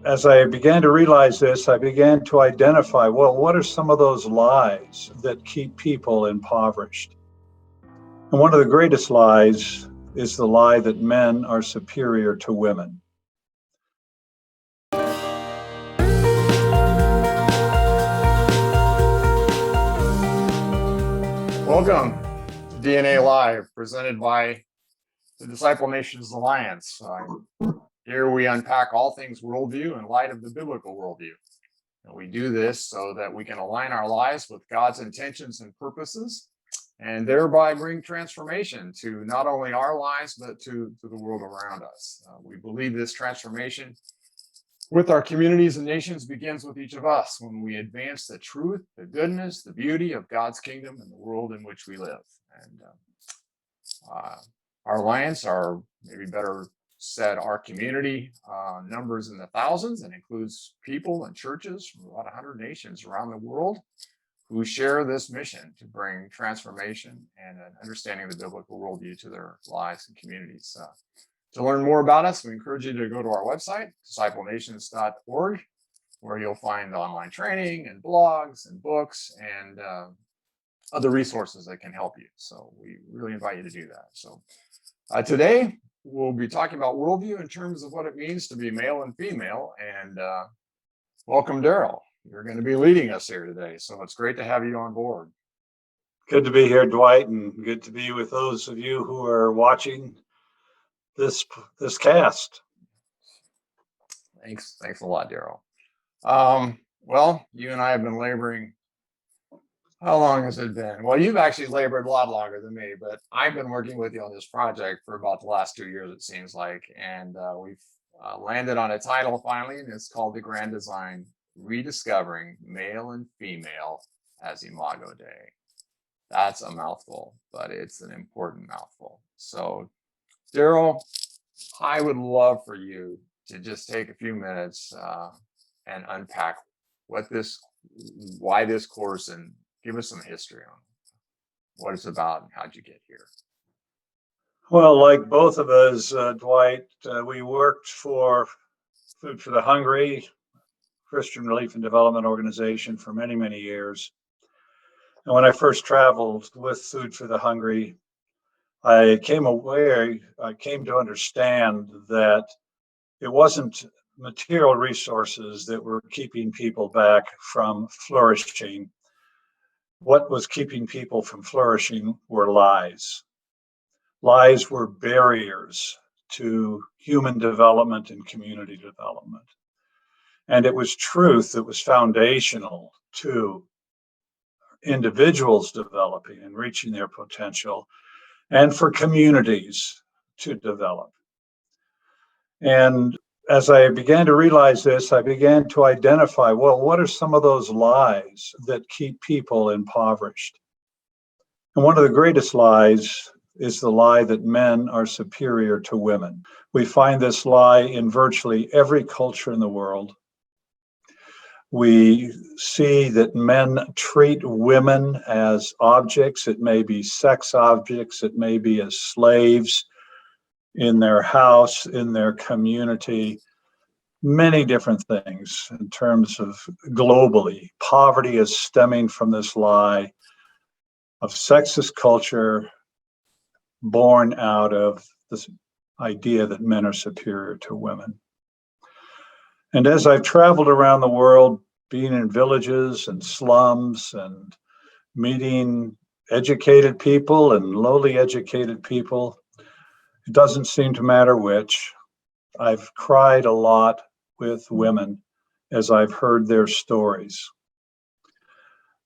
as I began to realize this, I began to identify, well, what are some of those lies that keep people impoverished? And one of the greatest lies is the lie that men are superior to women. Welcome to DNA Live, presented by the Disciple Nations Alliance. Here we unpack all things worldview in light of the biblical worldview. And we do this so that we can align our lives with God's intentions and purposes, and thereby bring transformation to not only our lives, but to the world around us. We believe this transformation with our communities and nations begins with each of us when we advance the truth, the goodness, the beauty of God's kingdom and the world in which we live. And our alliance, or maybe better said, our community, numbers in the thousands and includes people and churches from about 100 nations around the world who share this mission to bring transformation and an understanding of the biblical worldview to their lives and communities. To learn more about us, we encourage you to go to our website, disciplenations.org, where you'll find online training and blogs and books and other resources that can help you. So we really invite you to do that. So today, we'll be talking about worldview in terms of what it means to be male and female. And welcome, Darrow. You're going to be leading us here today. So it's great to have you on board. Good to be here, Dwight, and good to be with those of you who are watching this cast. Thanks a lot, Darrow. Well, you and I have been laboring. How long has it been? Well, you've actually labored a lot longer than me, but I've been working with you on this project for about the last 2 years, it seems like, and we've landed on a title finally, and it's called The Grand Design: Rediscovering Male and Female as Imago Dei. That's a mouthful, but it's an important mouthful. So, Darrow, I would love for you to just take a few minutes and unpack why this course, and give us some history on what it's about and how'd you get here. Well, like both of us, Dwight, we worked for Food for the Hungry, Christian Relief and Development Organization, for many, many years. And when I first traveled with Food for the Hungry, I came to understand that it wasn't material resources that were keeping people back from flourishing. What was keeping people from flourishing were lies. Lies were barriers to human development and community development. And it was truth that was foundational to individuals developing and reaching their potential, and for communities to develop. And as I began to realize this, I began to identify, well, what are some of those lies that keep people impoverished? And one of the greatest lies is the lie that men are superior to women. We find this lie in virtually every culture in the world. We see that men treat women as objects. It may be sex objects, it may be as slaves in their house, in their community, many different things in terms of globally. Poverty is stemming from this lie of sexist culture born out of this idea that men are superior to women. And as I've traveled around the world, being in villages and slums and meeting educated people and lowly educated people, it doesn't seem to matter which. I've cried a lot with women as I've heard their stories.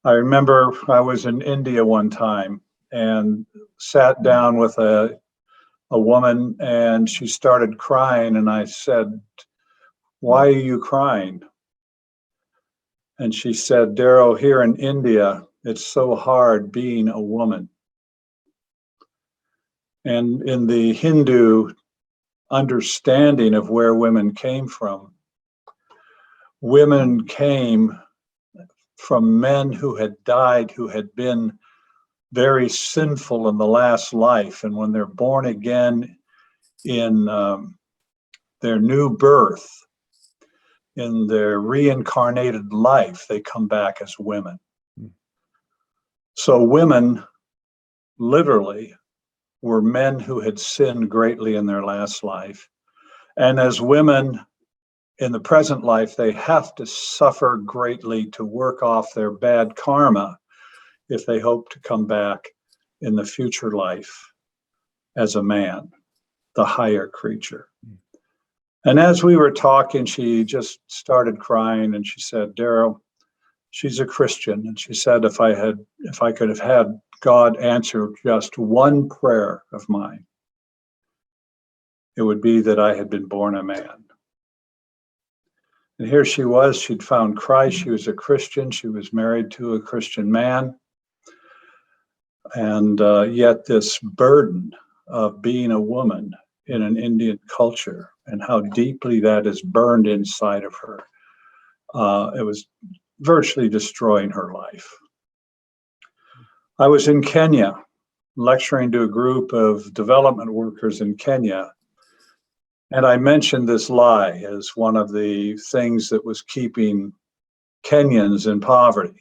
I remember I was in India one time and sat down with a woman, and she started crying, and I said, "Why are you crying?" And she said, "Darrow, here in India, it's so hard being a woman." And in the Hindu understanding of where women came from, women came from men who had died, who had been very sinful in the last life. And when they're born again in their new birth, in their reincarnated life, they come back as women. So women literally were men who had sinned greatly in their last life. And as women in the present life, they have to suffer greatly to work off their bad karma if they hope to come back in the future life as a man, the higher creature. And as we were talking, she just started crying and she said, Darrow, she's a Christian. And she said, if I could have had God answer just one prayer of mine, it would be that I had been born a man. And here she was, she'd found Christ, she was a Christian, she was married to a Christian man. And yet this burden of being a woman in an Indian culture and how deeply that is burned inside of her, it was virtually destroying her life. I was in Kenya lecturing to a group of development workers in Kenya, and I mentioned this lie as one of the things that was keeping Kenyans in poverty.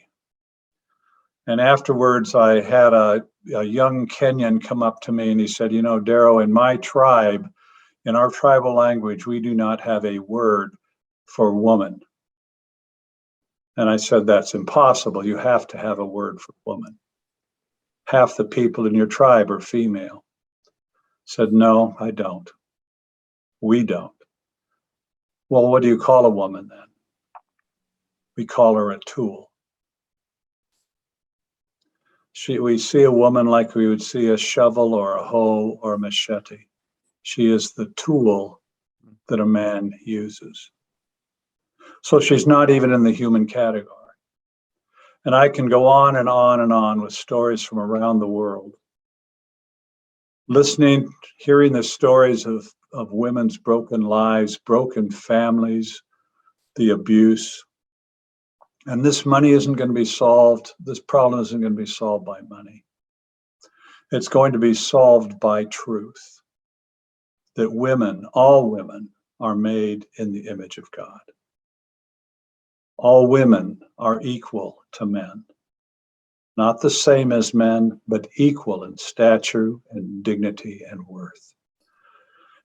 And afterwards, I had a young Kenyan come up to me and he said, you know, Darrow, in my tribe, in our tribal language, we do not have a word for woman. And I said, that's impossible. You have to have a word for woman. Half the people in your tribe are female. Said, no, I don't. We don't. Well, what do you call a woman then? We call her a tool. We see a woman like we would see a shovel or a hoe or a machete. She is the tool that a man uses. So she's not even in the human category. And I can go on and on and on with stories from around the world. Listening, hearing the stories of women's broken lives, broken families, the abuse. And this money isn't going to be solved. This problem isn't going to be solved by money. It's going to be solved by truth. That women, all women, are made in the image of God. All women are equal to men. Not the same as men, but equal in stature and dignity and worth.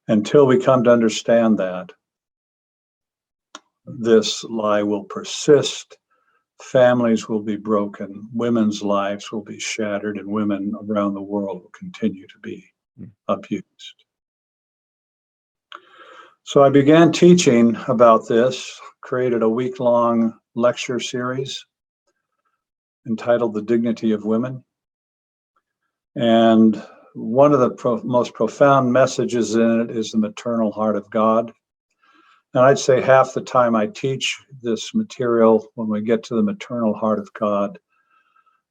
Until we come to understand that, this lie will persist. Families will be broken, women's lives will be shattered, and women around the world will continue to be abused. So I began teaching about this, created a week-long lecture series entitled The Dignity of Women. And one of the most profound messages in it is the maternal heart of God. And I'd say half the time I teach this material, when we get to the maternal heart of God,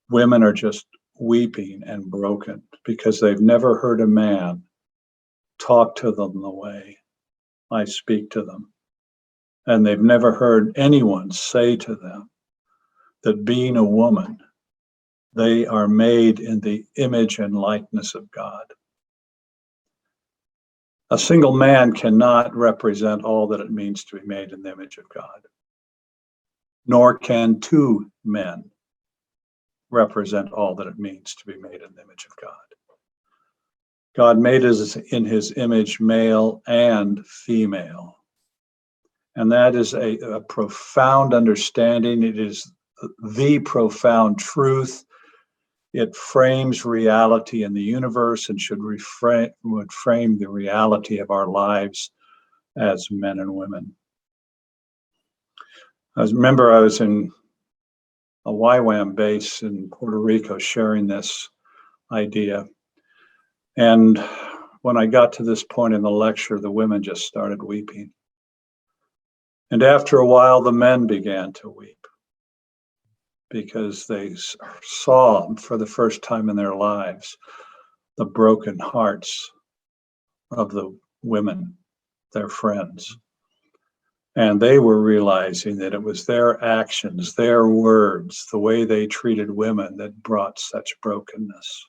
women are just weeping and broken because they've never heard a man talk to them the way I speak to them. And they've never heard anyone say to them that being a woman, they are made in the image and likeness of God. A single man cannot represent all that it means to be made in the image of God, nor can two men represent all that it means to be made in the image of God. God made us in his image, male and female. And that is a profound understanding. It is the profound truth. It frames reality in the universe and would frame the reality of our lives as men and women. I remember I was in a YWAM base in Puerto Rico sharing this idea. And when I got to this point in the lecture, the women just started weeping. And after a while, the men began to weep because they saw for the first time in their lives the broken hearts of the women, their friends. And they were realizing that it was their actions, their words, the way they treated women that brought such brokenness.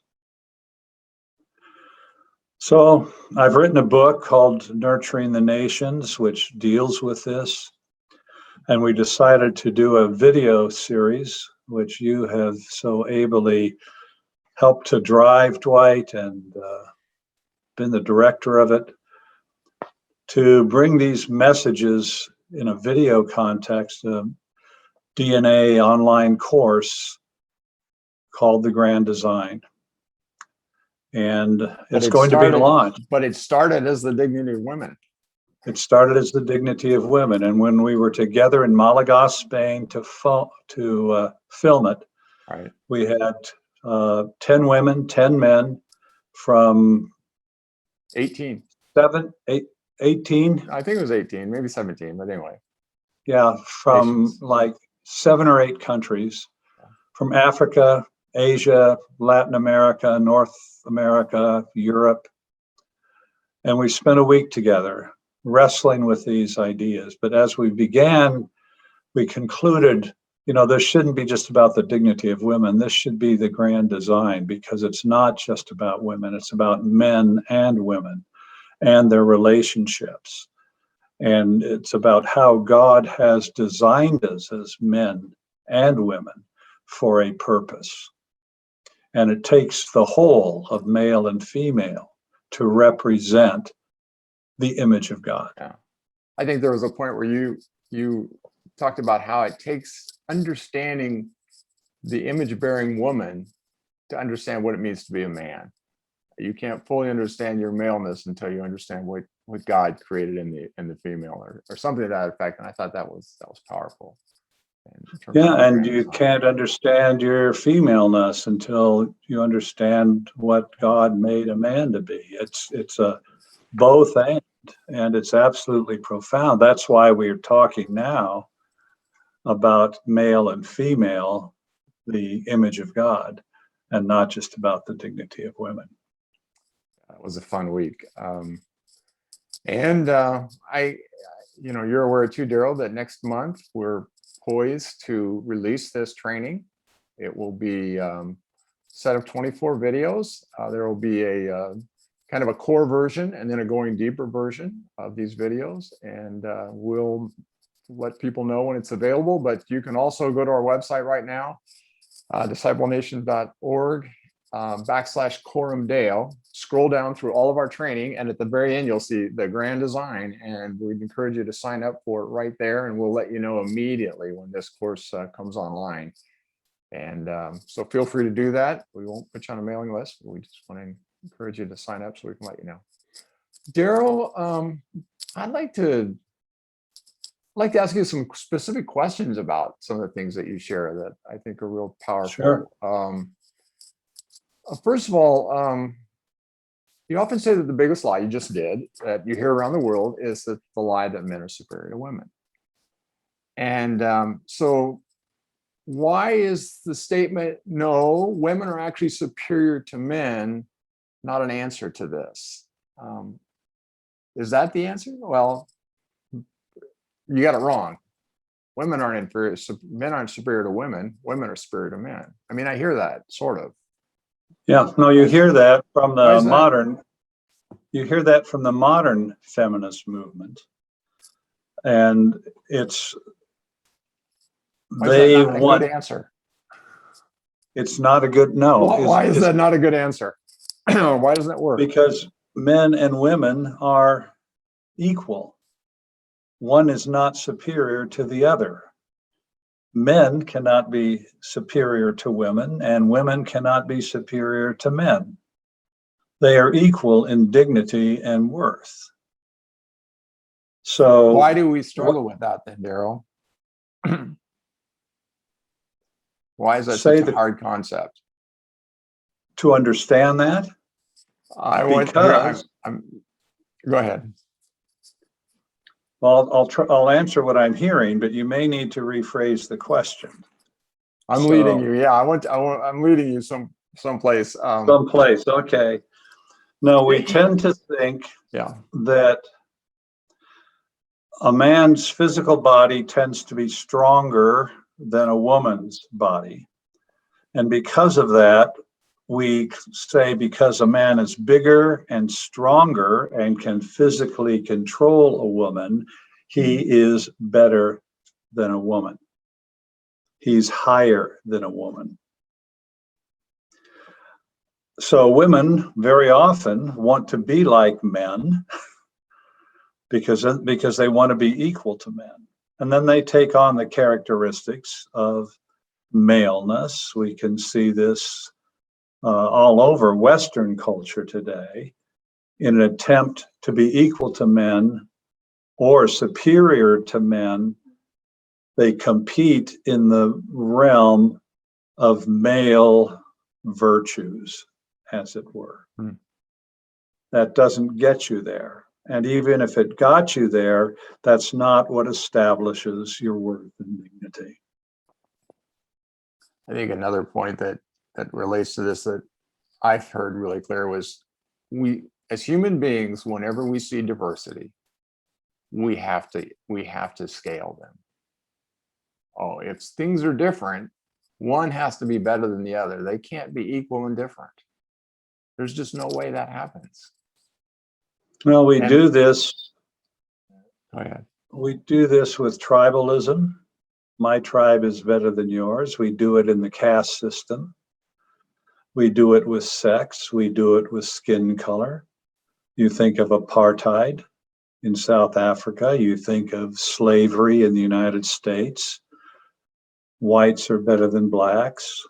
So I've written a book called Nurturing the Nations, which deals with this. And we decided to do a video series, which you have so ably helped to drive, Dwight, and been the director of it, to bring these messages in a video context, a DNA online course called The Grand Design. And it's going to be launched. But it started as the dignity of women. It started as the dignity of women. And when we were together in Malaga, Spain to film it, right, we had 10 women, 10 men from 18. 18? I think it was 18, maybe 17, but anyway. Yeah, from nations. Like 7 or 8 countries, from Africa, Asia, Latin America, North America, Europe. And we spent a week together wrestling with these ideas. But as we began, we concluded, this shouldn't be just about the dignity of women. This should be the grand design, because it's not just about women. It's about men and women and their relationships. And it's about how God has designed us as men and women for a purpose. And it takes the whole of male and female to represent the image of God. Yeah. I think there was a point where you talked about how it takes understanding the image-bearing woman to understand what it means to be a man. You can't fully understand your maleness until you understand what God created in the female, or something to that effect. And I thought that was powerful. Yeah, and you can't understand your femaleness until you understand what God made a man to be. It's a both and it's absolutely profound. That's why we're talking now about male and female, the image of God, and not just about the dignity of women. That was a fun week. You're aware too, Darrow, that next month we're poised to release this training. It will be a set of 24 videos. There will be a kind of a core version and then a going deeper version of these videos. And we'll let people know when it's available, but you can also go to our website right now, disciplenation.org /Coram Deo, scroll down through all of our training, and at the very end, you'll see the grand design, and we'd encourage you to sign up for it right there, and we'll let you know immediately when this course comes online. And so feel free to do that. We won't put you on a mailing list, but we just want to encourage you to sign up so we can let you know. Darrow, I'd like to ask you some specific questions about some of the things that you share that I think are real powerful. Sure. First of all, you often say that the biggest lie you just did that you hear around the world is that the lie that men are superior to women. And so why is the statement, no, women are actually superior to men, not an answer to this? Is that the answer? Well, you got it wrong. Women aren't inferior, men aren't superior to women. Women are superior to men. I mean, I hear that sort of. Yeah, no, you hear that from the modern. You hear that from the modern feminist movement, and it's they want a good answer. It's not a good no. Why is that not a good answer? Why doesn't it work? Because men and women are equal. One is not superior to the other. Men cannot be superior to women, and women cannot be superior to men. They are equal in dignity and worth. So why do we struggle with that then, Darrow? Why is that such a hard concept? To understand that? Go ahead. Well, I'll answer what I'm hearing, but you may need to rephrase the question. I'm leading you. Yeah, I'm leading you someplace. Someplace. Okay. No, we tend to think that a man's physical body tends to be stronger than a woman's body. And because of that, we say because a man is bigger and stronger and can physically control a woman, he is better than a woman. He's higher than a woman. So women very often want to be like men because they want to be equal to men. And then they take on the characteristics of maleness. We can see this all over Western culture today. In an attempt to be equal to men or superior to men, they compete in the realm of male virtues, as it were. That doesn't get you there. And even if it got you there, that's not what establishes your worth and dignity. I think another point that relates to this that I've heard really clear was we, as human beings, whenever we see diversity, we have to scale them. Oh, if things are different, one has to be better than the other. They can't be equal and different. There's just no way that happens. Well, we do this. Go ahead. We do this with tribalism. My tribe is better than yours. We do it in the caste system. We do it with sex. We do it with skin color. You think of apartheid in South Africa. You think of slavery in the United States. Whites are better than blacks.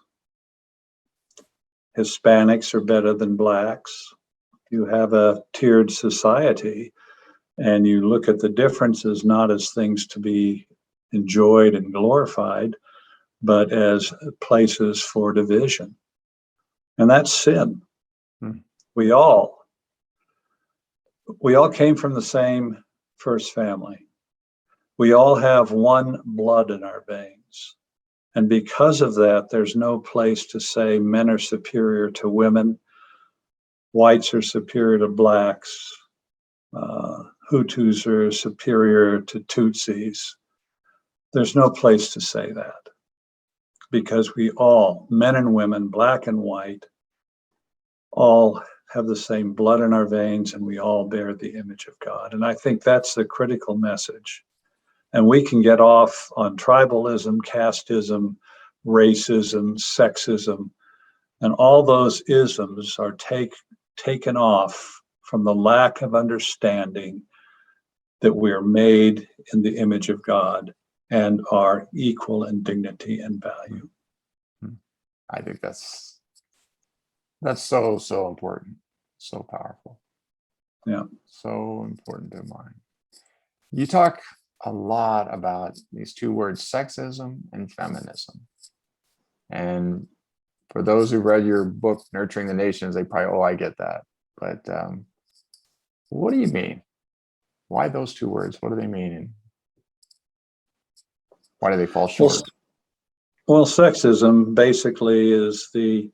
Hispanics are better than blacks. You have a tiered society, and you look at the differences not as things to be enjoyed and glorified, but as places for division. And that's sin. We all came from the same first family. We all have one blood in our veins. And because of that, there's no place to say men are superior to women, whites are superior to blacks, Hutus are superior to Tutsis. There's no place to say that, because we all, men and women, black and white, all have the same blood in our veins, and we all bear the image of God. And I think that's the critical message. And we can get off on tribalism, casteism, racism, sexism, and all those isms are taken off from the lack of understanding that we are made in the image of God and are equal in dignity and value. I think that's so important, so powerful. Yeah. So important to mind. You talk a lot about these two words, sexism and feminism. And for those who read your book, Nurturing the Nations, they probably, oh, I get that. But what do you mean? Why those two words? What do they mean? And why do they fall short? Well, sexism basically is the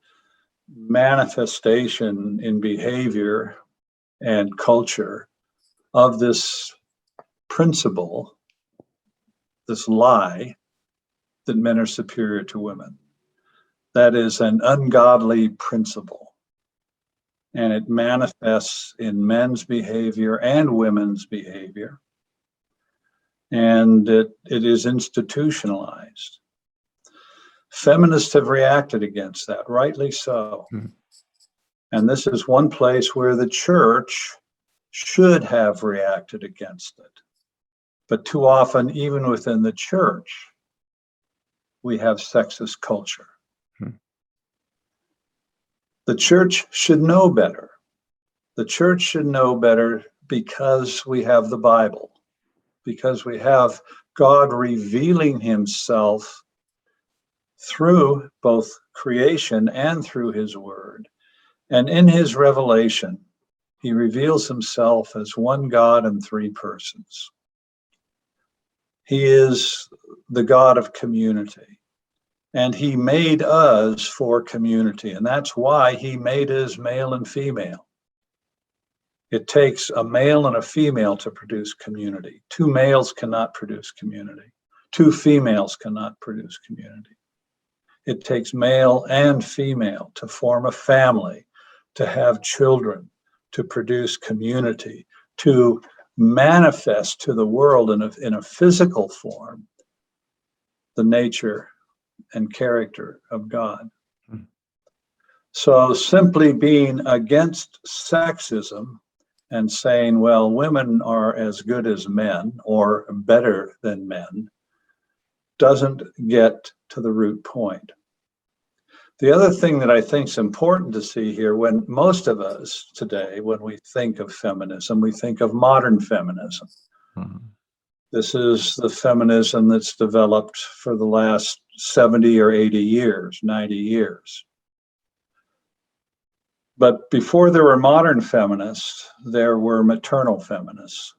manifestation in behavior and culture of this principle, this lie, that men are superior to women. That is an ungodly principle, and it manifests in men's behavior and women's behavior, and it is institutionalized. Feminists have reacted against that, rightly so. And this is one place where the church should have reacted against it. But too often, even within the church, we have sexist culture. The church should know better. The church should know better because we have the Bible, because we have God revealing himself through both creation and through his word. And in his revelation, he reveals himself as one God in three persons. He is the God of community, and he made us for community. And that's why he made us male and female. It takes a male and a female to produce community. Two males cannot produce community. Two females cannot produce community. It takes male and female to form a family, to have children, to produce community, to manifest to the world in a physical form the nature and character of God. So simply being against sexism and saying, well, women are as good as men or better than men, doesn't get to the root point. The other thing that I think is important to see here, when most of us today, when we think of feminism, we think of modern feminism. Mm-hmm. This is the feminism that's developed for the last 70 or 80 years, 90 years. But before there were modern feminists, there were maternal feminists.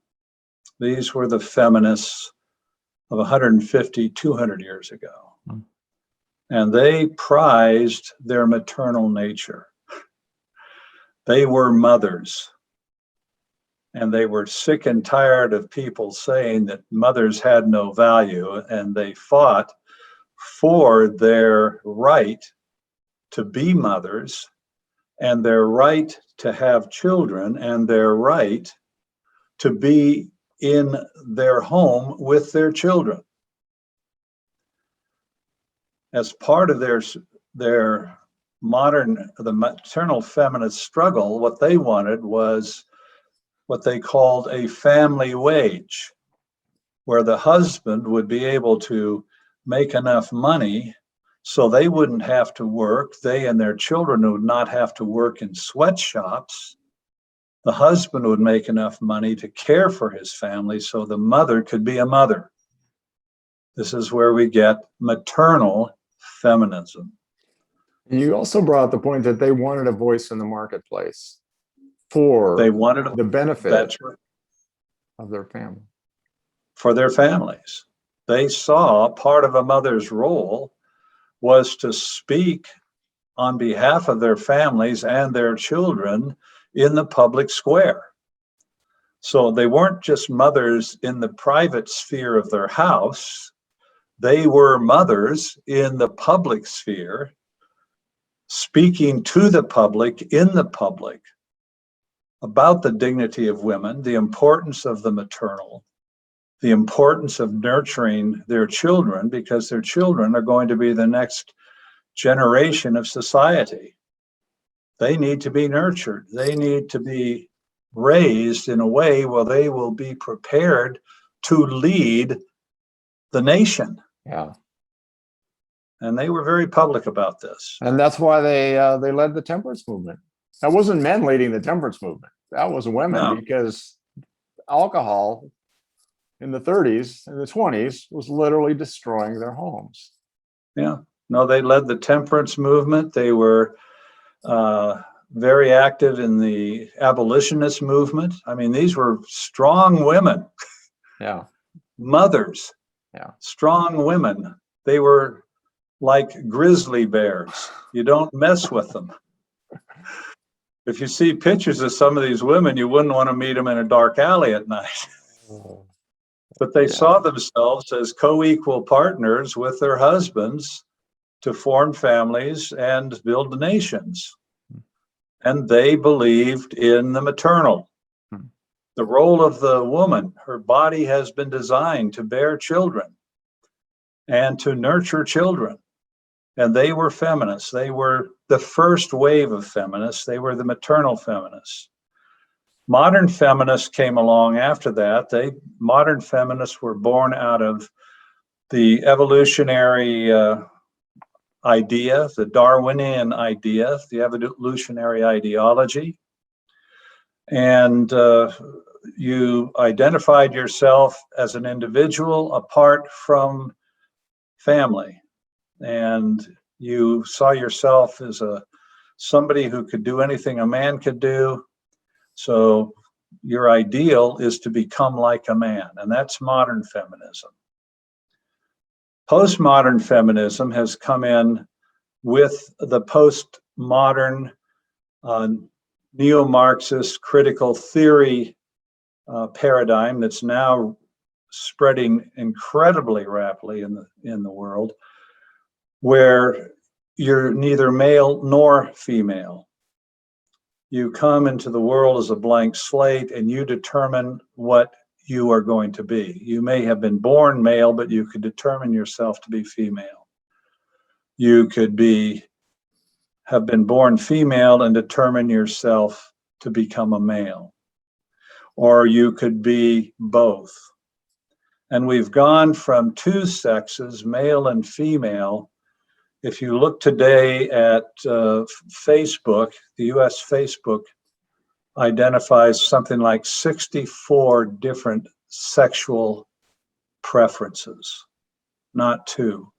These were the feminists of 150, 200 years ago. Mm. And they prized their maternal nature. They were mothers. And they were sick and tired of people saying that mothers had no value, and they fought for their right to be mothers and their right to have children and their right to be in their home with their children. As part of the maternal feminist struggle, what they wanted was what they called a family wage, where the husband would be able to make enough money so they wouldn't have to work. They and their children would not have to work in sweatshops. The husband would make enough money to care for his family so the mother could be a mother. This is where we get maternal feminism. And you also brought up the point that they wanted a voice in the marketplace for the benefit of their family. For their families. They saw part of a mother's role was to speak on behalf of their families and their children in the public square. So they weren't just mothers in the private sphere of their house. They were mothers in the public sphere, speaking to the public in the public about the dignity of women, the importance of the maternal, the importance of nurturing their children, because their children are going to be the next generation of society. They need to be nurtured. They need to be raised in a way where they will be prepared to lead the nation. Yeah. And they were very public about this. And that's why they led the temperance movement. That wasn't men leading the temperance movement. That was women, because alcohol in the 30s and the 20s was literally destroying their homes. Yeah. No, they led the temperance movement. They were very active in the abolitionist movement. I mean, these were strong women. Yeah. Mothers. Yeah. Strong women. They were like grizzly bears. You don't mess with them. If you see pictures of some of these women, you wouldn't want to meet them in a dark alley at night. But they saw themselves as co-equal partners with their husbands to form families and build nations. And they believed in the maternal. The role of the woman, her body has been designed to bear children and to nurture children. And they were feminists. They were the first wave of feminists. They were the maternal feminists. Modern feminists came along after that. Modern feminists were born out of the evolutionary idea, the Darwinian idea, the evolutionary ideology. And you identified yourself as an individual apart from family. And you saw yourself as somebody who could do anything a man could do. So your ideal is to become like a man, and that's modern feminism. Postmodern feminism has come in with the postmodern neo-Marxist critical theory paradigm that's now spreading incredibly rapidly in the world, where you're neither male nor female. You come into the world as a blank slate and you determine what you are going to be. You may have been born male, but you could determine yourself to be female. You could have been born female and determine yourself to become a male. Or you could be both. And we've gone from two sexes, male and female. If you look today at Facebook, the US Facebook identifies something like 64 different sexual preferences, not two.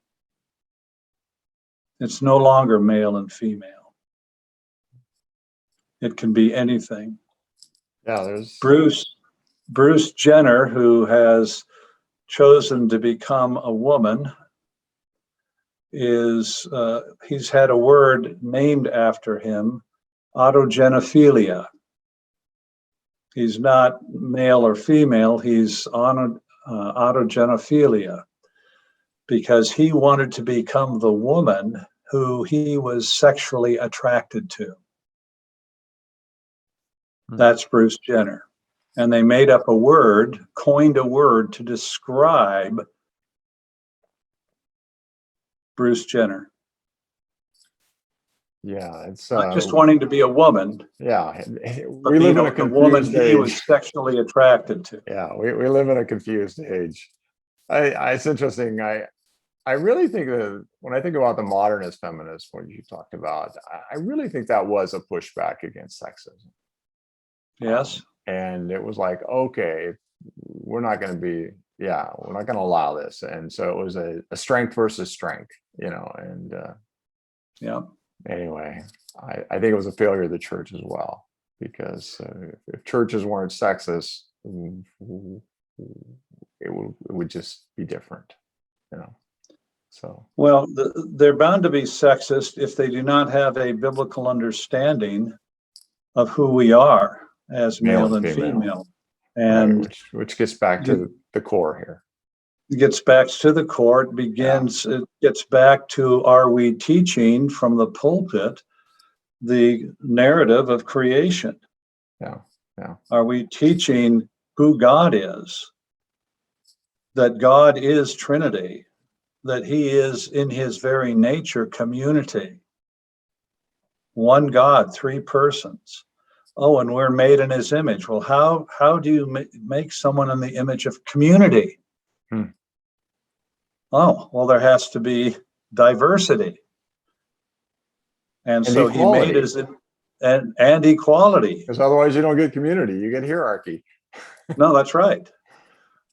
It's no longer male and female. It can be anything. Yeah, there's Bruce Jenner, who has chosen to become a woman, he's had a word named after him, autogenophilia. He's not male or female, he's on autogenophilia, because he wanted to become the woman who he was sexually attracted to. That's Bruce Jenner. And they made up a word, coined a word to describe Bruce Jenner. Yeah, it's not just wanting to be a woman. Yeah, But we live in a the confused woman he age. was sexually attracted to. Yeah, we live in a confused age. It's interesting. I really think that when I think about the modernist feminist, what you talked about, I really think that was a pushback against sexism. Yes. And it was like, okay, we're not going to allow this. And so it was a strength versus strength, and yeah. Anyway, I think it was a failure of the church as well, because if churches weren't sexist, it would just be different, So. Well, they're bound to be sexist if they do not have a biblical understanding of who we are as male and female. And right, which gets back to the core here. It gets back to the core. It gets back to, are we teaching from the pulpit the narrative of creation? Yeah. Are we teaching who God is? That God is Trinity, that he is in his very nature community. One God, three persons. Oh, and we're made in his image. Well, how do you make someone in the image of community? Oh, well, there has to be diversity. And so equality. He made us and equality. Because otherwise you don't get community, you get hierarchy. No, that's right.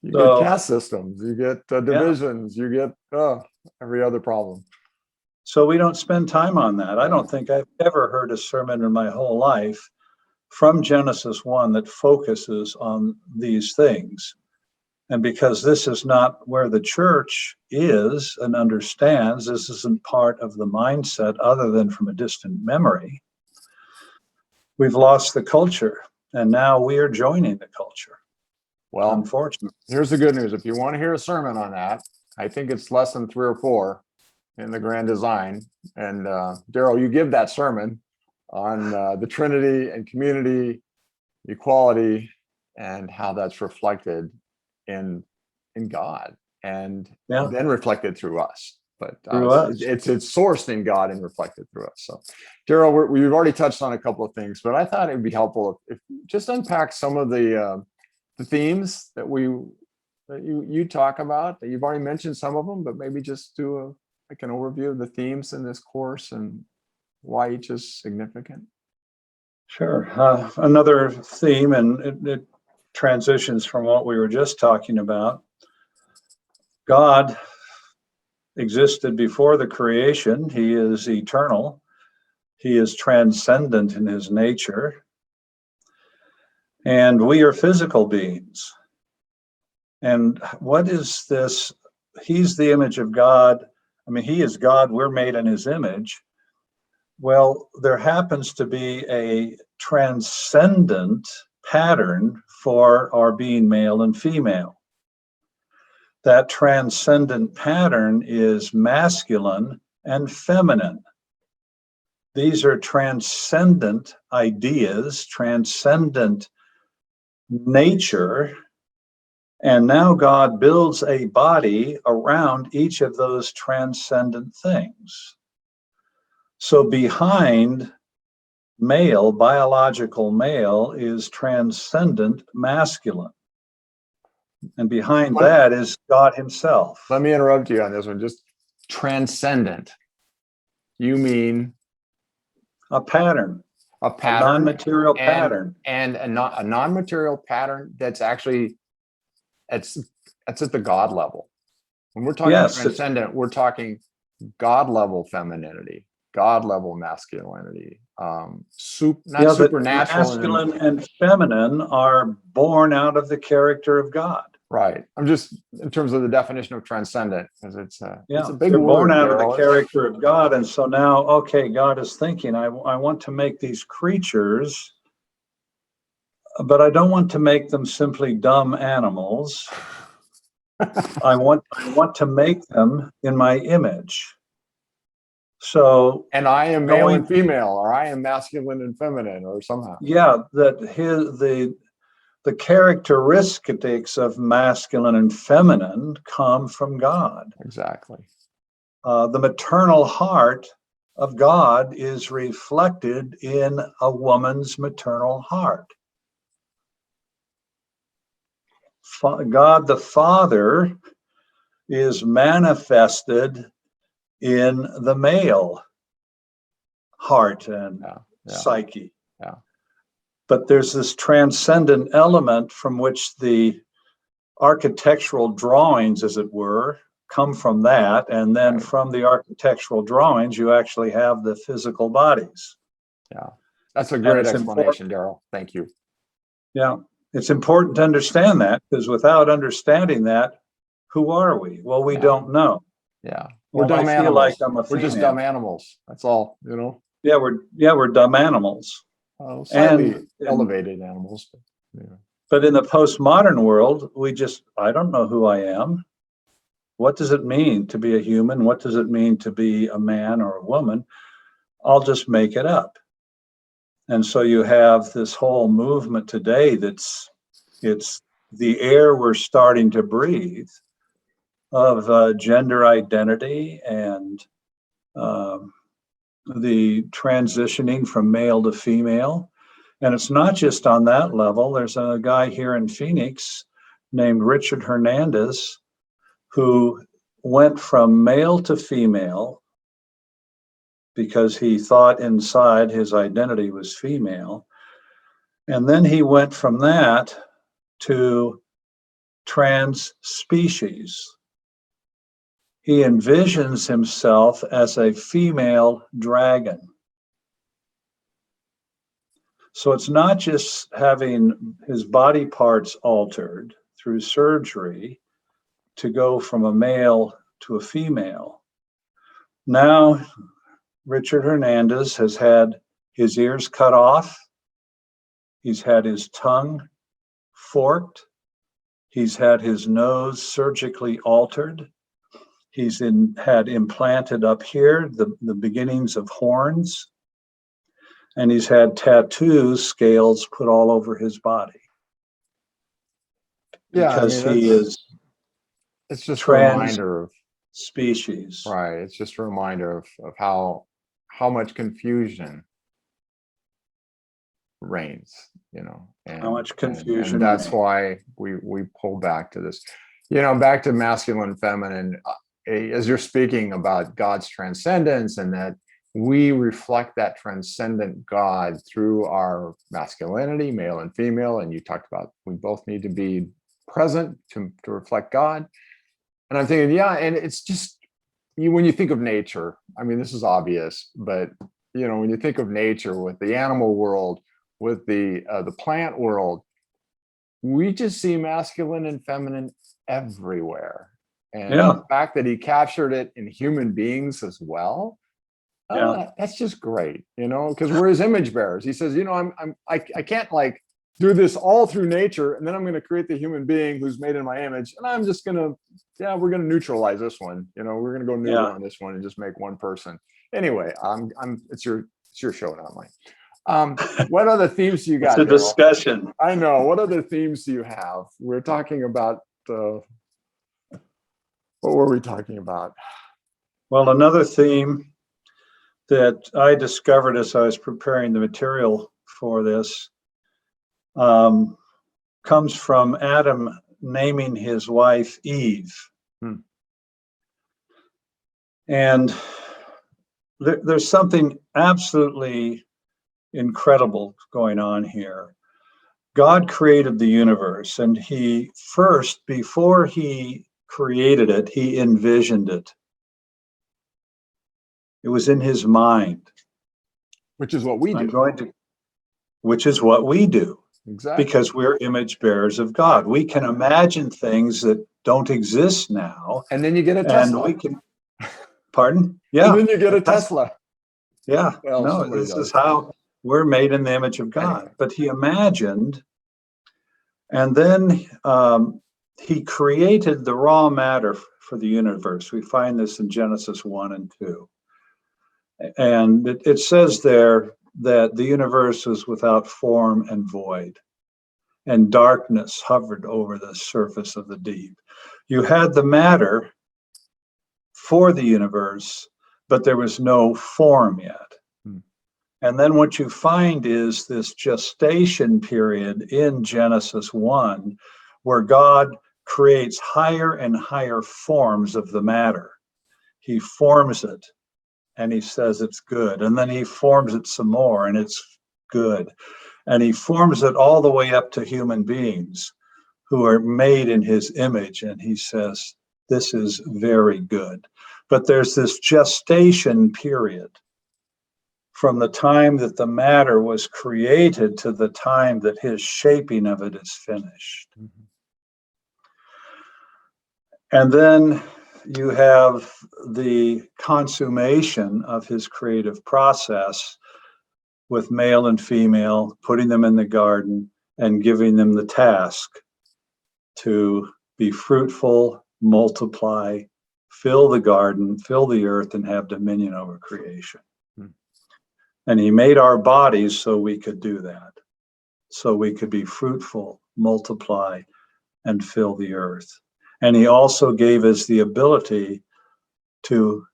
You get caste systems, you get divisions, you get every other problem. So we don't spend time on that. I don't think I've ever heard a sermon in my whole life from Genesis 1 that focuses on these things. And because this is not where the church is and understands, this isn't part of the mindset other than from a distant memory, we've lost the culture. And now we are joining the culture. Well, unfortunately. Here's the good news. If you want to hear a sermon on that, I think it's less than 3 or 4 in the grand design. And Darrow, you give that sermon on the Trinity and community, equality, and how that's reflected in God and then reflected through us. But it's sourced in God and reflected through us. So, Darrow, we've already touched on a couple of things, but I thought it would be helpful if just unpack some of the themes that you talk about. That you've already mentioned some of them, but maybe just do an overview of the themes in this course and why each is significant. Sure. Another theme, and it transitions from what we were just talking about. God existed before the creation. He is eternal. He is transcendent in his nature. And we are physical beings. And what is this? He's the image of God. I mean, he is God. We're made in his image. Well, there happens to be a transcendent pattern for our being male and female. That transcendent pattern is masculine and feminine. These are transcendent ideas, transcendent nature And now God builds a body around each of those transcendent things. So behind male, biological male, is transcendent masculine. And behind that is God himself. Let me interrupt you on this one. Just transcendent. You mean A pattern. A pattern, a non-material pattern, and a non-material pattern that's actually it's at the God level. When we're talking transcendent, we're talking God level femininity, God level masculinity, supernatural. Masculine and feminine are born out of the character of God. Right. I'm just in terms of the definition of transcendent, because it's a big they're word. Born out of the character of God, and so now, okay, God is thinking, I want to make these creatures, but I don't want to make them simply dumb animals. I want to make them in my image. So, and I am male and female, or I am masculine and feminine, or somehow. Yeah, that the characteristics of masculine and feminine come from God. Exactly. The maternal heart of God is reflected in a woman's maternal heart. God the Father is manifested in the male heart and psyche. Yeah. But there's this transcendent element from which the architectural drawings, as it were, come from that. And then from the architectural drawings, you actually have the physical bodies. Yeah, that's a great explanation, Darrow. Thank you. Yeah, it's important to understand that, because without understanding that, who are we? Well, we don't know. Yeah, we're dumb animals. Like we're just dumb animals. That's all, you know. Yeah, we're dumb animals. Slightly elevated animals. But in the postmodern world, I don't know who I am. What does it mean to be a human? What does it mean to be a man or a woman? I'll just make it up. And so you have this whole movement today it's the air we're starting to breathe of gender identity and the transitioning from male to female. And it's not just on that level. There's a guy here in Phoenix named Richard Hernandez who went from male to female because he thought inside his identity was female. And then he went from that to trans species. He envisions himself as a female dragon. So it's not just having his body parts altered through surgery to go from a male to a female. Now, Richard Hernandez has had his ears cut off. He's had his tongue forked. He's had his nose surgically altered. He's had implanted up here the beginnings of horns. And he's had tattoos, scales put all over his body. Yeah, because it's just a reminder of species. Right. It's just a reminder of how much confusion reigns, you know. And how much confusion. And that's why we pull back to this, you know, back to masculine, feminine, as you're speaking about God's transcendence and that we reflect that transcendent God through our masculinity, male and female. And you talked about we both need to be present to reflect God. And I'm thinking, yeah, and it's just when you think of nature, I mean, this is obvious, but you know, when you think of nature with the animal world, with the plant world, we just see masculine and feminine everywhere. And the fact that he captured it in human beings as well, that's just great, you know, because we're his image bearers. He says, you know, I can't like do this all through nature, and then I'm going to create the human being who's made in my image, and I'm just going to, we're going to neutralize this one, you know, we're going to go neutral on this one and just make one person. Anyway, it's your show, not mine. What other themes do you got? It's a discussion. I know. What other themes do you have? We're talking about what were we talking about? Well, another theme that I discovered as I was preparing the material for this comes from Adam naming his wife Eve. And there's something absolutely incredible going on here. God created the universe, and he first, before he created it, he envisioned it. It was in his mind. Which is what we do. Which is what we do. Exactly. Because we're image bearers of God. We can imagine things that don't exist now. And then you get a Tesla. And we can, pardon? Yeah. And then you get a Tesla. Yeah. Well, no, this is how we're made in the image of God. Anyway. But he imagined, and then he created the raw matter for the universe. We find this in Genesis 1 and 2. And it says there that the universe was without form and void, and darkness hovered over the surface of the deep. You had the matter for the universe, but there was no form yet. And then what you find is this gestation period in Genesis 1, where God creates higher and higher forms of the matter. He forms it, and he says it's good. And then he forms it some more, and it's good. And he forms it all the way up to human beings who are made in his image. And he says, this is very good. But there's this gestation period from the time that the matter was created to the time that his shaping of it is finished. And then you have the consummation of his creative process with male and female, putting them in the garden and giving them the task to be fruitful, multiply, fill the garden, fill the earth, and have dominion over creation. And he made our bodies so we could do that, so we could be fruitful, multiply, and fill the earth. And he also gave us the ability to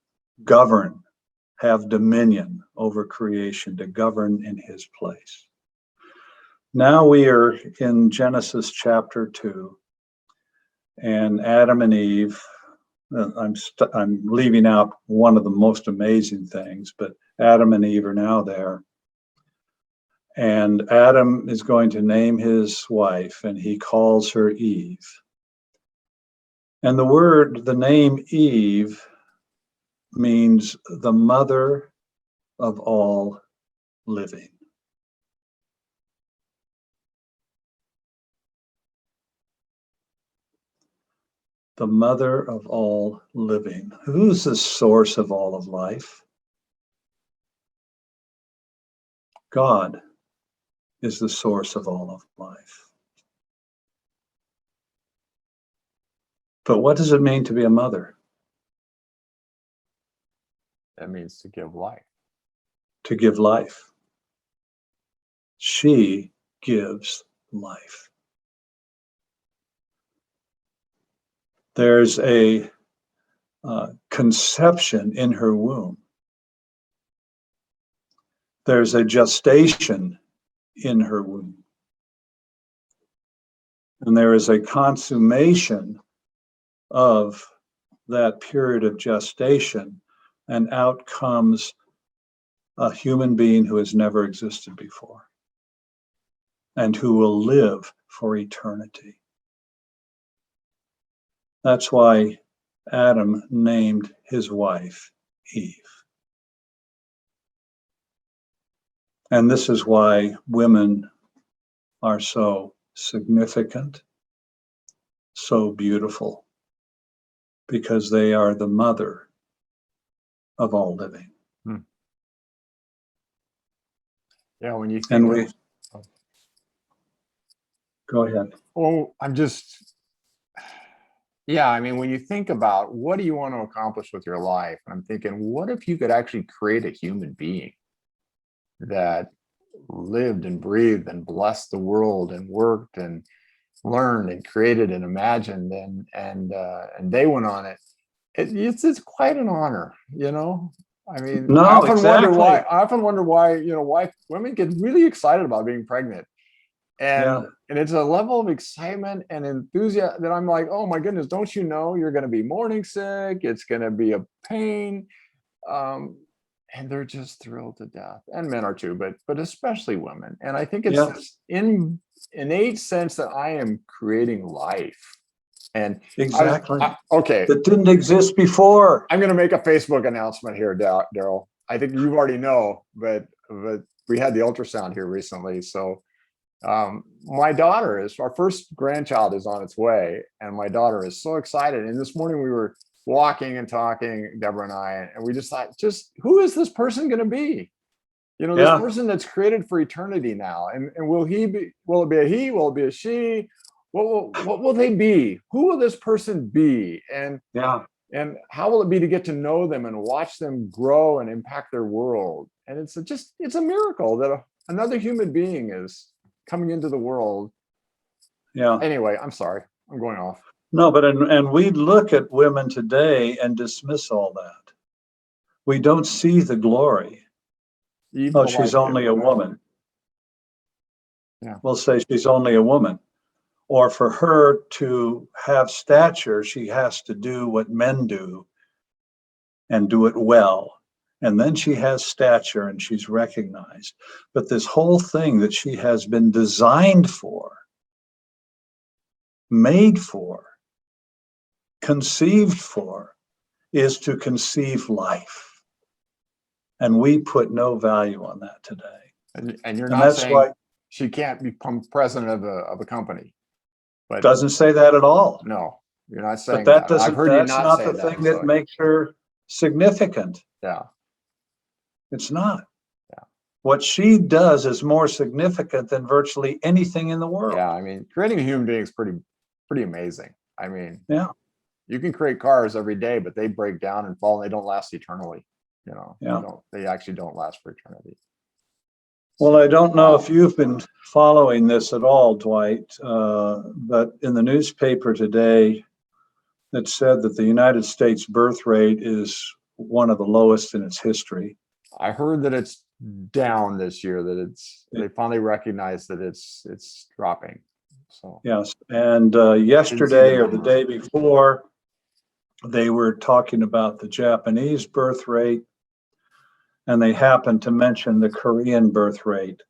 govern, have dominion over creation, to govern in his place. Now we are in Genesis chapter 2, and Adam and Eve, I'm leaving out one of the most amazing things, but Adam and Eve are now there. And Adam is going to name his wife, and he calls her Eve. And the name Eve means the mother of all living. The mother of all living. Who's the source of all of life? God is the source of all of life. But what does it mean to be a mother? That means to give life. To give life. She gives life. There's a conception in her womb. There's a gestation in her womb. And there is a consummation of that period of gestation, and out comes a human being who has never existed before and who will live for eternity. That's why Adam named his wife Eve. And this is why women are so significant, so beautiful, because they are the mother of all living. Yeah, when you think go ahead. Oh, I mean, when you think about what do you want to accomplish with your life, I'm thinking, what if you could actually create a human being that lived and breathed and blessed the world and worked and learned and created and imagined, and they went on it. It's quite an honor, you know. I mean, I No, often wonder exactly. why, you know, why women get really excited about being pregnant. Yeah. And it's a level of excitement and enthusiasm that I'm like, oh my goodness, don't you know you're going to be morning sick? It's going to be a pain. Um, and they're just thrilled to death. And men are too, but especially women. And I think it's Yeah. this innate sense that I am creating life. And Exactly. okay, That didn't exist before. I'm going to make a Facebook announcement here, Darrow. I think you already know, but we had the ultrasound here recently. So my daughter is, our first grandchild is on its way, and my daughter is so excited. And this morning we were walking and talking, Deborah and I, and we just thought, just who is this person going to be? You know, this Yeah. person that's created for eternity now. And will it be a he? Will it be a she? What will they be? Who will this person be? Yeah. And how will it be to get to know them and watch them grow and impact their world? And it's a miracle that another human being is coming into the world. Yeah. Anyway, I'm sorry, I'm going off. No, but and we look at women today and dismiss all that. We don't see the glory. Even Oh, the she's life only a giver. woman. Yeah. We'll say she's only a woman. Or for her to have stature, she has to do what men do and do it well. And then she has stature and she's recognized. But this whole thing that she has been designed for, made for, conceived for, is to conceive life. And we put no value on that today. And you're And not that's saying why she can't become president of a company, but doesn't say that at all. no, you're not But saying that. I've heard you that's not not say the that. thing So that makes her significant. yeah, It's not. yeah, What she does is more significant than virtually anything in the world. yeah. I mean, creating a human being is pretty amazing. I mean, Yeah. you can create cars every day, but they break down and fall, and they don't last eternally. You know, Yeah. they actually don't last for eternity. Well, I don't know Wow. if you've been following this at all, Dwight, but in the newspaper today, it said that the United States birth rate is one of the lowest in its history. I heard that it's down this year, that they finally recognize that it's dropping. So Yes. And didn't see yesterday the or the number. day before, they were talking about the Japanese birth rate, and they happened to mention the Korean birth rate.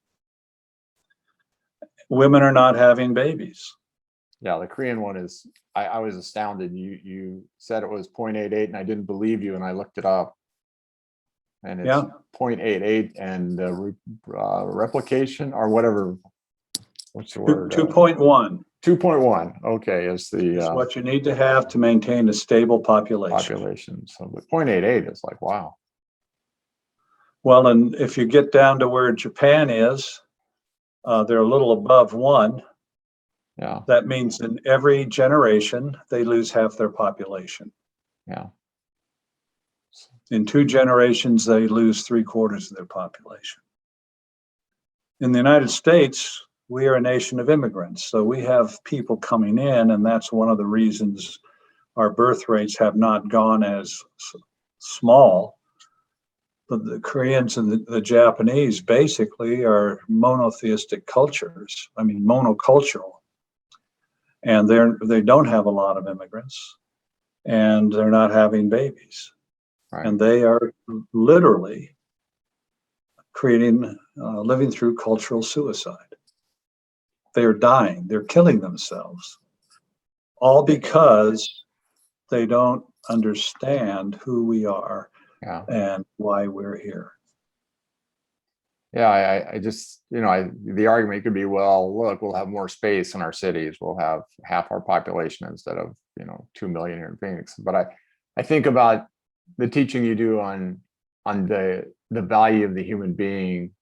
Women are not having babies. Yeah, the Korean one is, I was astounded. You said it was 0.88 and I didn't believe you, and I looked it up. And it's Yeah. 0.88, and the replication or whatever, what's the word? 2.1 2.1. Okay, is is the what you need to have to maintain a stable population. population. So but 0.88 is like, wow. Well, and if you get down to where Japan is, they're a little above 1. Yeah, That means in every generation, they lose half their population. yeah. In 2 generations, they lose 3/4 of their population. In the United States, we are a nation of immigrants. So we have people coming in, and that's one of the reasons our birth rates have not gone as small. But the Koreans and the Japanese basically are monotheistic cultures. I mean, monocultural. And they don't have a lot of immigrants, and they're not having babies. Right. And they are literally living through cultural suicide. They are dying. They're killing themselves, all because they don't understand who we are Yeah. and why we're here. Yeah, I just, the argument could be, well, look, we'll have more space in our cities. We'll have half our population instead of, 2 million here in Phoenix. But I think about the teaching you do on the value of the human being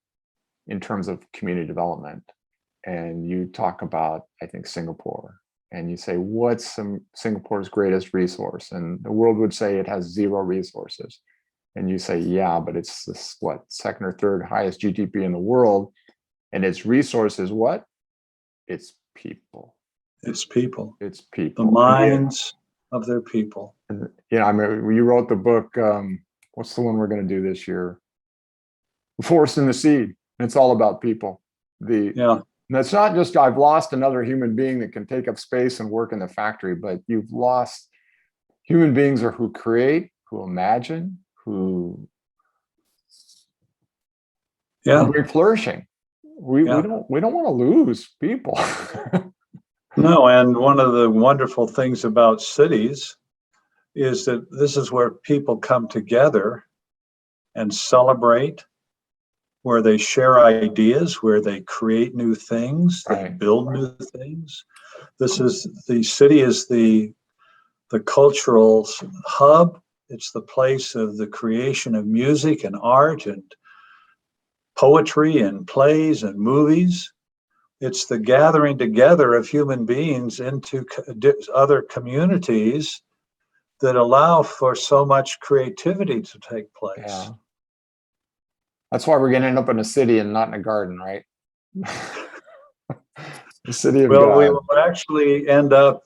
in terms of community development. And you talk about, I think, Singapore, and you say, what's Singapore's greatest resource? And the world would say it has 0 resources. And you say, yeah, but it's this, second or third highest GDP in the world. And its resource is what? It's people. It's people, It's the people. minds of their people. And, yeah, I mean, you wrote the book. What's the one we're going to do this year? The Forest and the Seed. It's all about people. Yeah, And it's not just I've lost another human being that can take up space and work in the factory, but you've lost human beings are who create, who imagine, who yeah, bring flourishing. We yeah. we don't want to lose people. No, and one of the wonderful things about cities is that this is where people come together and celebrate, where they share ideas, where they create new things, they Right. build new things. The city is the cultural hub. It's the place of the creation of music and art and poetry and plays and movies. It's the gathering together of human beings into other communities that allow for so much creativity to take place. Yeah. That's why we're going to end up in a city and not in a garden, right? The city of Well, we God. will actually end up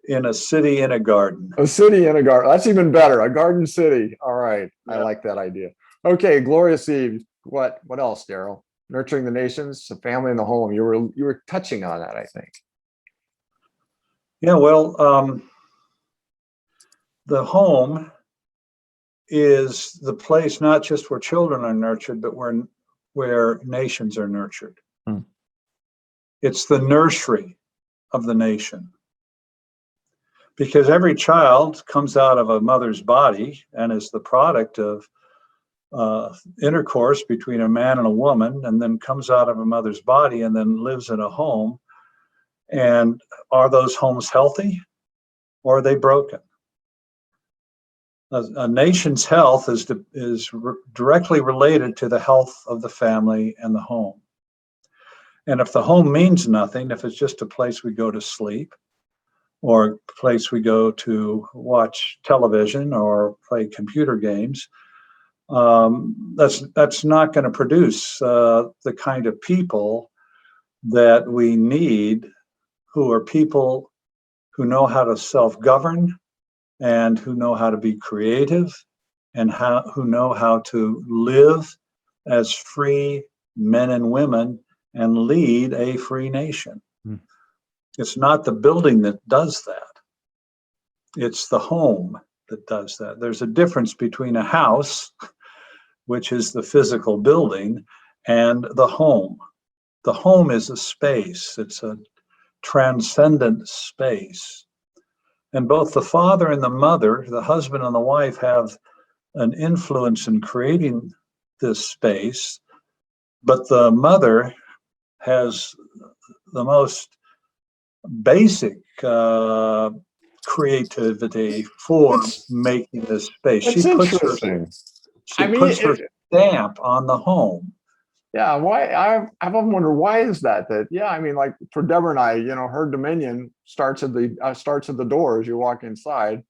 in a city in a garden. A city and a garden. That's even better. A garden city. All right. I Yeah. like that idea. Okay, Glorious Eve. What else, Darrow? Nurturing the nations, the family and the home. You were touching on that, I think. Yeah, well, the home is the place not just where children are nurtured, but where nations are nurtured. Hmm. It's the nursery of the nation. Because every child comes out of a mother's body and is the product of intercourse between a man and a woman, and then comes out of a mother's body and then lives in a home. And are those homes healthy or are they broken? A nation's health is directly related to the health of the family and the home. And if the home means nothing, if it's just a place we go to sleep, or a place we go to watch television or play computer games, that's not going to produce the kind of people that we need, who are people who know how to self-govern and who know how to be creative and who know how to live as free men and women and lead a free nation. Hmm. It's not the building that does that. It's the home that does that. There's a difference between a house, which is the physical building, and the home. The home is a space. It's a transcendent space. And both the father and the mother, the husband and the wife, have an influence in creating this space, but the mother has the most basic creativity for making this space. It's interesting. She puts her stamp on the home. Yeah, why I've often wondered why is that? Yeah, I mean, like for Deborah and I, her dominion starts at the door as you walk inside,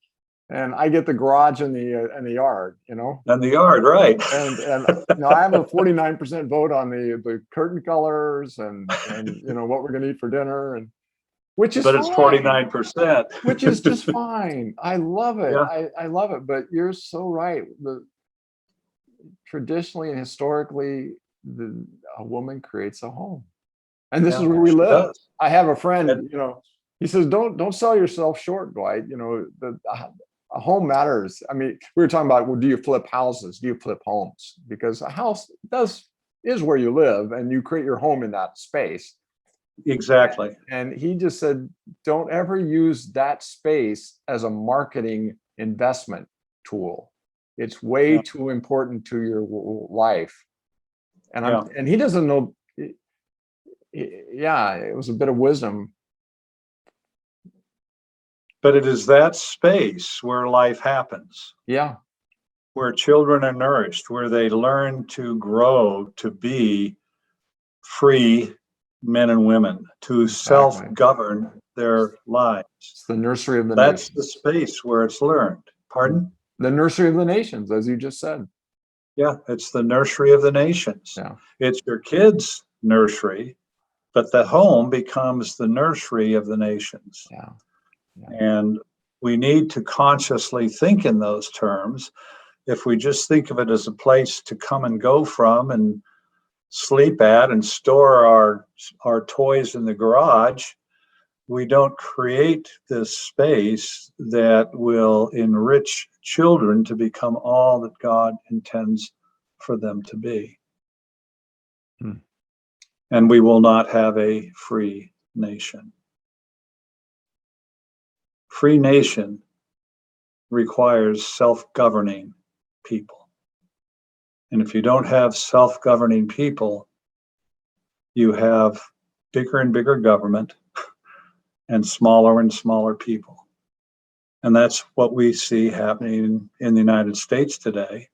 and I get the garage and the yard, And the yard, right? And I have a 49% vote on the curtain colors and what we're gonna eat for dinner, and which is but it's 49%, which is just fine. I love it. Yeah. I love it. But you're so right. Traditionally and historically, a woman creates a home, and this is where we live. Does. I have a friend, he says, don't sell yourself short, Dwight. A home matters. I mean, we were talking about, well, do you flip houses? Do you flip homes? Because a house is where you live, and you create your home in that space. Exactly. And he just said, don't ever use that space as a marketing investment tool. It's way too important to your life. And he doesn't know. Yeah, it was a bit of wisdom. But it is that space where life happens. Yeah. Where children are nourished, where they learn to grow to be free men and women, to self-govern their lives. It's the nursery of the nations. That's nations. the space where it's learned. Pardon? The nursery of the nations, as you just said. Yeah, it's the nursery of the nations. Yeah. It's your kids' nursery, But the home becomes the nursery of the nations. Yeah. Yeah. And we need to consciously think in those terms. If we just think of it as a place to come and go from and sleep at and store our toys in the garage, we don't create this space that will enrich children to become all that God intends for them to be. Hmm. And we will not have a free nation. Free nation requires self-governing people. And if you don't have self-governing people, you have bigger and bigger government and smaller people. And that's what we see happening in the United States today.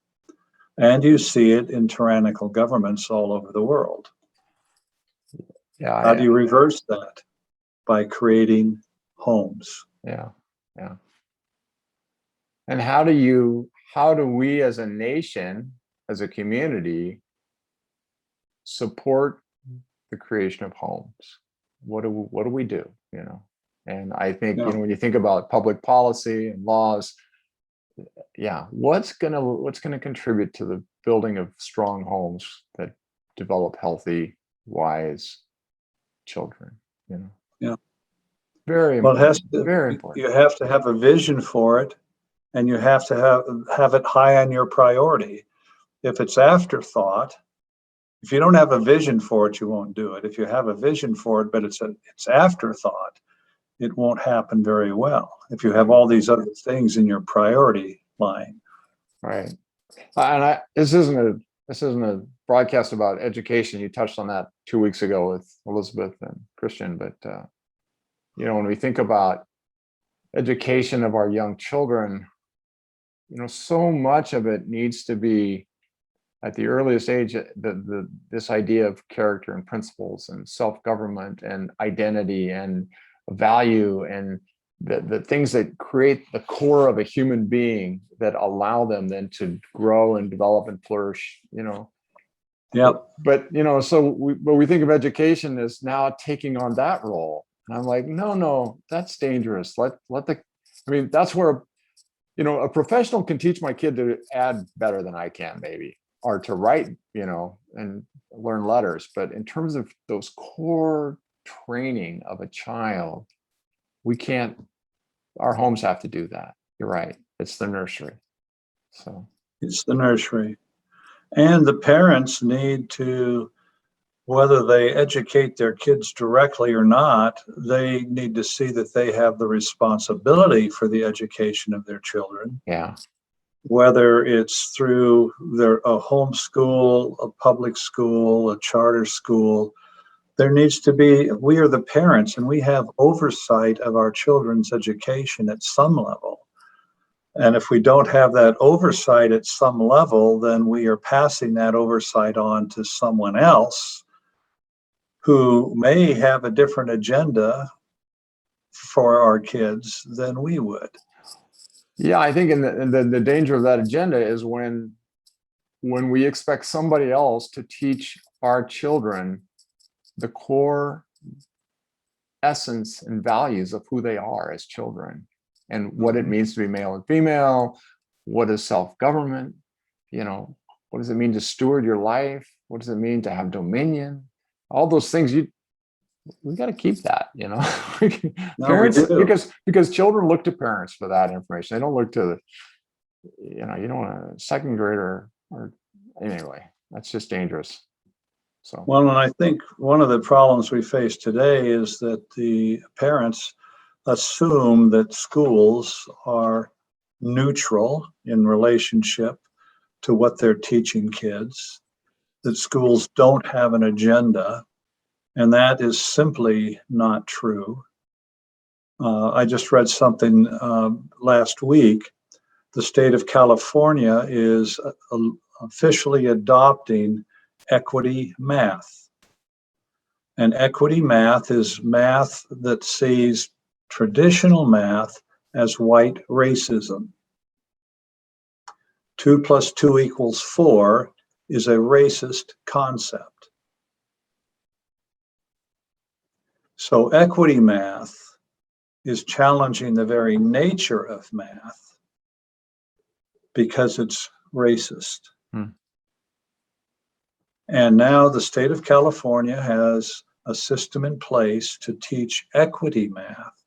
And you see it in tyrannical governments all over the world. Yeah. How do you reverse that? By creating homes. Yeah. Yeah. And how do we as a nation, as a community, support the creation of homes? What do we do? And I think, Yeah. when you think about public policy and laws, yeah, what's gonna contribute to the building of strong homes that develop healthy, wise children? Yeah. Very Well, it has important. to, Very important. you have to have a vision for it, and you have to have it high on your priority. If it's afterthought, if you don't have a vision for it, you won't do it. If you have a vision for it, but it's afterthought, it won't happen very well. If you have all these other things in your priority line. Right. And this isn't a broadcast about education. You touched on that 2 weeks ago with Elizabeth and Christian, but when we think about education of our young children, so much of it needs to be at the earliest age. This idea of character and principles and self-government and identity and value and the things that create the core of a human being that allow them then to grow and develop and flourish. Yep. But we think of education as now taking on that role, and I'm like, no, that's dangerous. That's where a professional can teach my kid to add better than I can, maybe, or to write, and learn letters. But in terms of those core training of a child, we can't. Our homes have to do that. You're right. It's the nursery. So it's the nursery. And the parents need to, whether they educate their kids directly or not, they need to see that they have the responsibility for the education of their children. Yeah. Whether it's through a homeschool, a public school, a charter school, there needs to be, we are the parents and we have oversight of our children's education at some level. And if we don't have that oversight at some level, then we are passing that oversight on to someone else who may have a different agenda for our kids than we would. Yeah, I think the danger of that agenda is when we expect somebody else to teach our children the core essence and values of who they are as children and what it means to be male and female. What is self-government? What does it mean to steward your life? What does it mean to have dominion? All those things we got to keep that, parents, because children look to parents for that information. They don't look to you don't want a second grader or anyway, that's just dangerous. So, well, and I think one of the problems we face today is that the parents assume that schools are neutral in relationship to what they're teaching kids, that schools don't have an agenda, and that is simply not true. I just read something last week. The state of California is officially adopting equity math. And equity math is math that sees traditional math as white racism. 2 + 2 = 4 is a racist concept. So equity math is challenging the very nature of math because it's racist. And now the state of California has a system in place to teach equity math,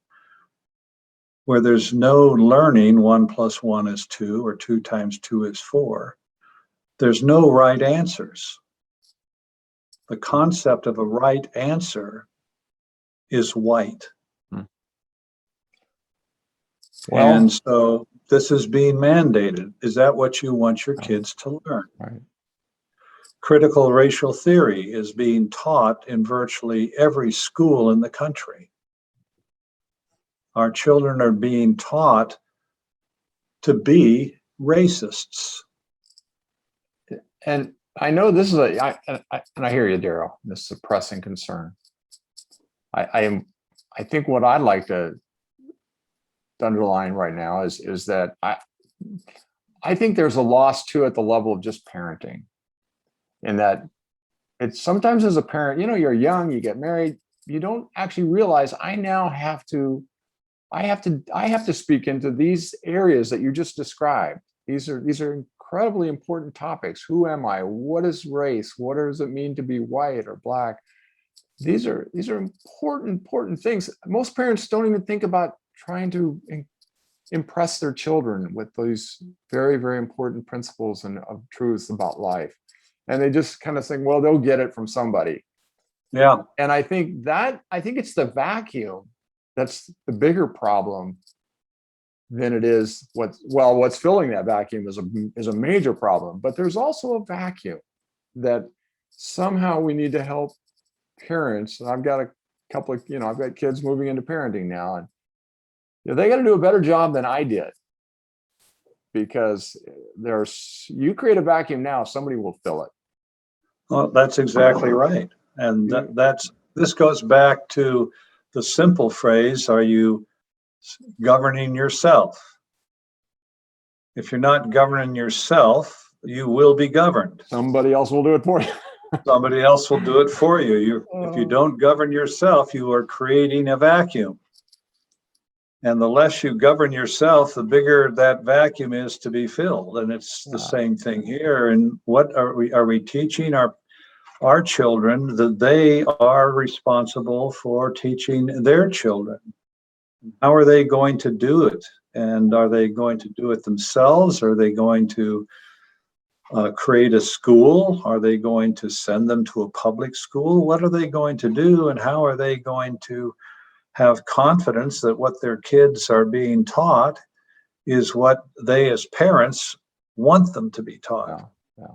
where there's no learning 1 + 1 is 2 or 2 × 2 is 4. There's no right answers. The concept of a right answer is white. Well, and so this is being mandated. Is that what you want your kids to learn? right. Critical racial theory is being taught in virtually every school in the country. Our children are being taught to be racists. And I know this is and I hear you, Darrow. This is a pressing concern. I think what I'd like to underline right now is that I think there's a loss too at the level of just parenting, in that it's sometimes as a parent, you're young, you get married, you don't actually realize I have to speak into these areas that you just described. These are incredibly important topics. Who am I? What is race? What does it mean to be white or black? These are important things. Most parents don't even think about trying to impress their children with these very, very important principles and of truths about life. And they just kind of think, well, they'll get it from somebody. Yeah. And I think it's the vacuum that's the bigger problem than it is what's filling that vacuum is a major problem. But there's also a vacuum that somehow we need to help parents. And I've got a couple of, I've got kids moving into parenting now, and they got to do a better job than I did, because you create a vacuum now, somebody will fill it. Well, that's exactly right. And this goes back to the simple phrase, are you governing yourself? If you're not governing yourself, you will be governed. Somebody else will do it for you. Somebody else will do it for you. If you don't govern yourself, you are creating a vacuum. And the less you govern yourself, the bigger that vacuum is to be filled. And it's the same thing here. And what are we teaching our children that they are responsible for teaching their children? How are they going to do it? And are they going to do it themselves? Are they going to create a school? Are they going to send them to a public school? What are they going to do? And how are they going to have confidence that what their kids are being taught is what they as parents want them to be taught? Yeah.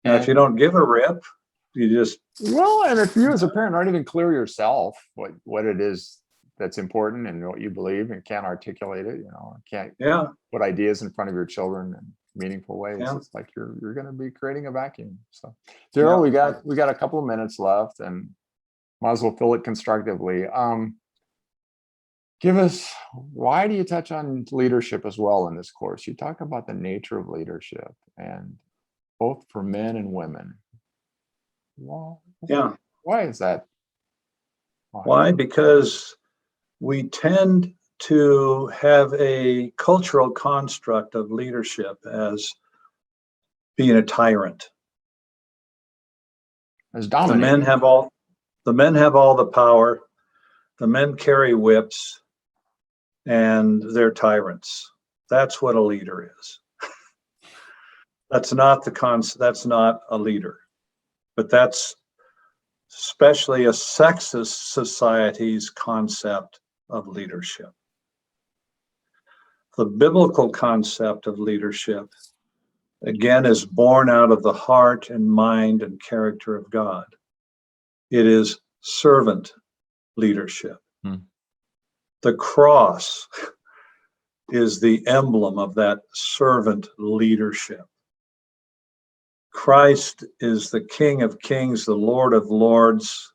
Now, if you don't give a rip, you just... Well, and if you as a parent aren't even clear yourself what it is that's important and what you believe, and can't articulate it, can't put ideas in front of your children in meaningful ways, it's like you're going to be creating a vacuum. So, Darrow, we got a couple of minutes left, and might as well fill it constructively. Give us, why do you touch on leadership as well in this course? You talk about the nature of leadership, and both for men and women. Well, why is that? Why? Because we tend to have a cultural construct of leadership as being a tyrant. As dominating. The men have all the power. The men carry whips, and they're tyrants. That's what a leader is. That's not that's not a leader. But that's especially a sexist society's concept of leadership. The biblical concept of leadership, again, is born out of the heart and mind and character of God. It is servant leadership. The cross is the emblem of that servant leadership. Christ is the King of Kings, the Lord of Lords,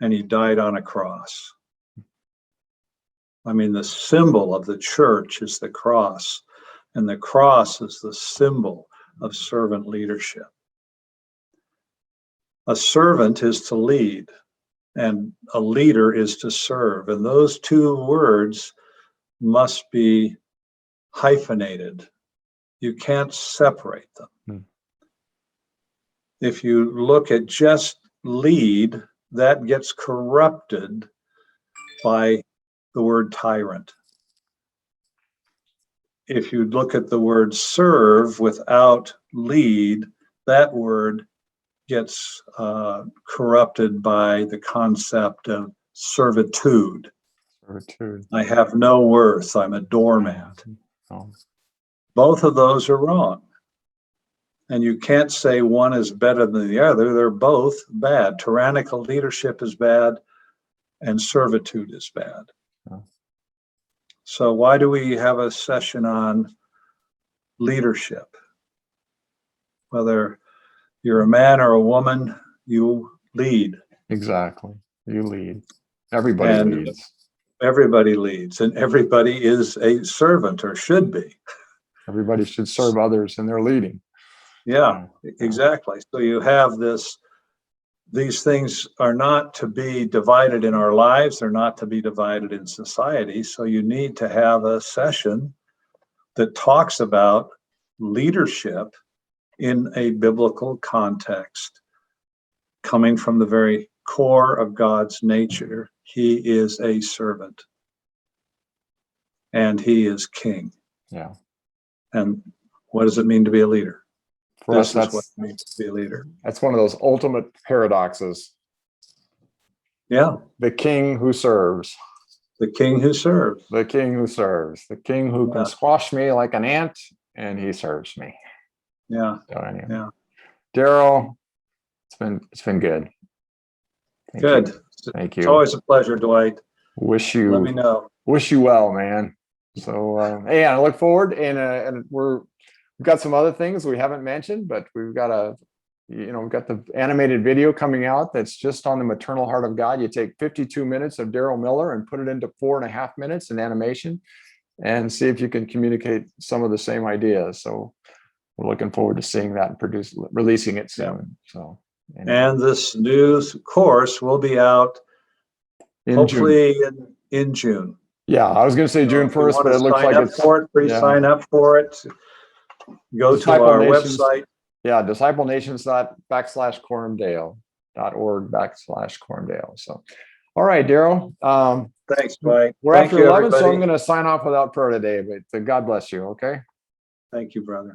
and he died on a cross. I mean, the symbol of the church is the cross, and the cross is the symbol of servant leadership. A servant is to lead. and a leader is to serve. And those two words must be hyphenated. You can't separate them. If you look at just lead, that gets corrupted by the word tyrant. If you look at the word serve without lead, that word gets corrupted by the concept of servitude. I have no worth. I'm a doormat. Oh. Both of those are wrong. And you can't say one is better than the other. They're both bad. Tyrannical leadership is bad, and servitude is bad. Oh. So why do we have a session on leadership? Whether you're a man or a woman, you lead. Exactly. You lead. Everybody leads. Everybody leads, and everybody is a servant, or should be. Everybody should serve others, and they're leading. Yeah, exactly. So you have these things are not to be divided in our lives. They're not to be divided in society. So you need to have a session that talks about leadership in a biblical context, coming from the very core of God's nature. He is a servant, and he is king. Yeah. And what does it mean to be a leader? For This us, is what it means to be a leader. That's one of those ultimate paradoxes. Yeah. The king who serves. The king who serves. The king who serves. The king who can squash me like an ant, and he serves me. Yeah. So anyway. Yeah. Darrow, it's been good. Thank you. Thank you. It's always a pleasure, Dwight. Let me know. Wish you well, man. So I look forward, and we've got some other things we haven't mentioned, but we've got we've got the animated video coming out that's just on the maternal heart of God. You take 52 minutes of Darrow Miller and put it into 4.5 minutes in animation, and see if you can communicate some of the same ideas. So we're looking forward to seeing that and releasing it soon. So anyway. And this new course will be out hopefully in June. Yeah, I was going to say June 1st, but it looks like it's sign up for it. Go to our website. Yeah, disciplinations.quorumdale.org/quorumdale. So, all right, Darrow. Thanks, Mike. We're after 11, so I'm going to sign off without prayer today, but God bless you, okay? Thank you, brother.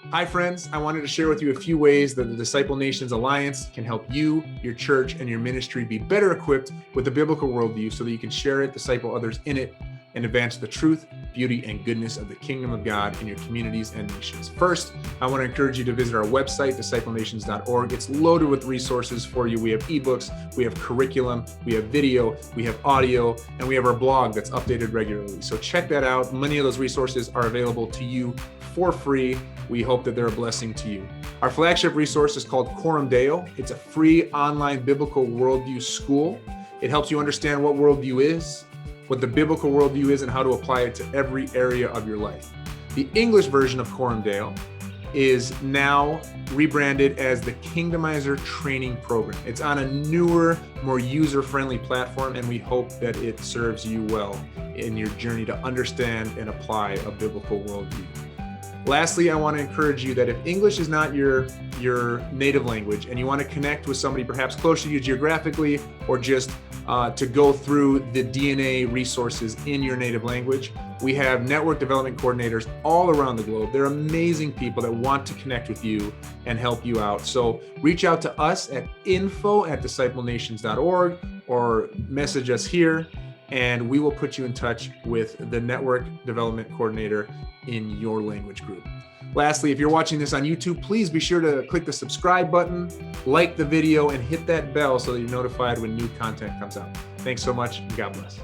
Hi, friends. I wanted to share with you a few ways that the Disciple Nations Alliance can help you, your church, and your ministry be better equipped with the biblical worldview so that you can share it, disciple others in it, and advance the truth, beauty, and goodness of the kingdom of God in your communities and nations. First, I want to encourage you to visit our website, disciplenations.org. It's loaded with resources for you. We have ebooks, we have curriculum, we have video, we have audio, and we have our blog that's updated regularly. So check that out. Many of those resources are available to you for free. We hope that they're a blessing to you. Our flagship resource is called Quorum Deo. It's a free online biblical worldview school. It helps you understand what worldview is, what the biblical worldview is, and how to apply it to every area of your life. The English version of Quorum Deo is now rebranded as the Kingdomizer Training Program. It's on a newer, more user-friendly platform, and we hope that it serves you well in your journey to understand and apply a biblical worldview. Lastly, I want to encourage you that if English is not your native language and you want to connect with somebody perhaps closer to you geographically, or just to go through the DNA resources in your native language, we have network development coordinators all around the globe. They're amazing people that want to connect with you and help you out. So reach out to us at info@disciplenations.org or message us here, and we will put you in touch with the network development coordinator in your language group. Lastly, if you're watching this on YouTube, please be sure to click the subscribe button, like the video, and hit that bell so that you're notified when new content comes out. Thanks so much, and God bless.